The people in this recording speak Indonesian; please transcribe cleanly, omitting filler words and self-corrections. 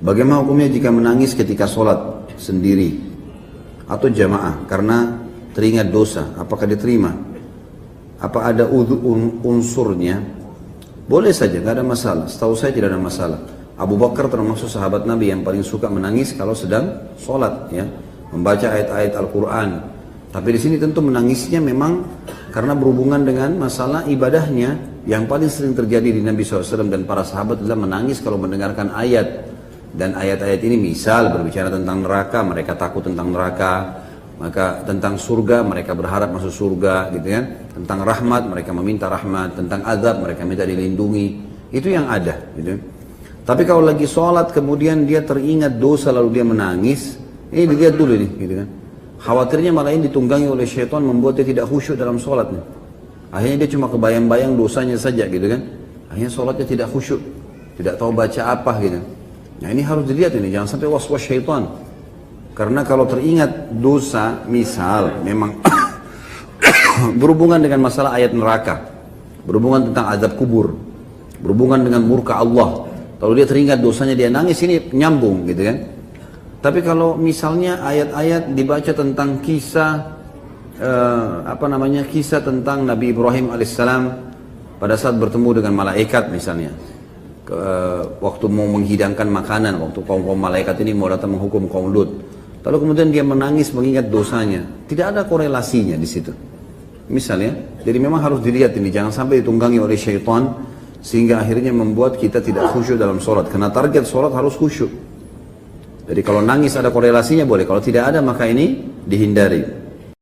Bagaimana hukumnya jika menangis ketika sholat sendiri atau jamaah karena teringat dosa? Apakah diterima? Apa ada unsurnya? Boleh saja, nggak ada masalah. Setahu saya tidak ada masalah. Abu Bakar termasuk sahabat Nabi yang paling suka menangis kalau sedang sholat, ya, membaca ayat-ayat Al-Quran. Tapi di sini tentu menangisnya memang karena berhubungan dengan masalah ibadahnya. Yang paling sering terjadi di Nabi SAW dan para sahabat adalah menangis kalau mendengarkan ayat. Dan ayat-ayat ini misal berbicara tentang neraka, mereka takut tentang neraka. Maka tentang surga, mereka berharap masuk surga, gitu kan. Tentang rahmat, mereka meminta rahmat. Tentang azab, mereka minta dilindungi. Itu yang ada, gitu. Tapi kalau lagi sholat kemudian dia teringat dosa lalu dia menangis, ini dilihat dulu nih, gitu kan. Khawatirnya malah ini ditunggangi oleh syaitan membuat dia tidak khusyuk dalam sholatnya. Akhirnya dia cuma kebayang-bayang dosanya saja, gitu kan. Akhirnya sholatnya tidak khusyuk, tidak tahu baca apa, gitu. Nah ini harus dilihat ini, jangan sampai was-was syaitan. Karena kalau teringat dosa, misal memang berhubungan dengan masalah ayat neraka, berhubungan tentang azab kubur, berhubungan dengan murka Allah. Kalau dia teringat dosanya dia nangis, ini nyambung, gitu kan. Tapi kalau misalnya ayat-ayat dibaca tentang kisah kisah tentang Nabi Ibrahim alaihissalam pada saat bertemu dengan malaikat misalnya, waktu mau menghidangkan makanan, waktu kaum malaikat ini mau datang menghukum kaum Lut. Lalu kemudian dia menangis mengingat dosanya. Tidak ada korelasinya di situ. Misalnya, jadi memang harus dilihat ini, jangan sampai ditunggangi oleh syaitan sehingga akhirnya membuat kita tidak khusyuk dalam sholat. Karena target sholat harus khusyuk. Jadi kalau nangis ada korelasinya boleh, kalau tidak ada maka ini dihindari.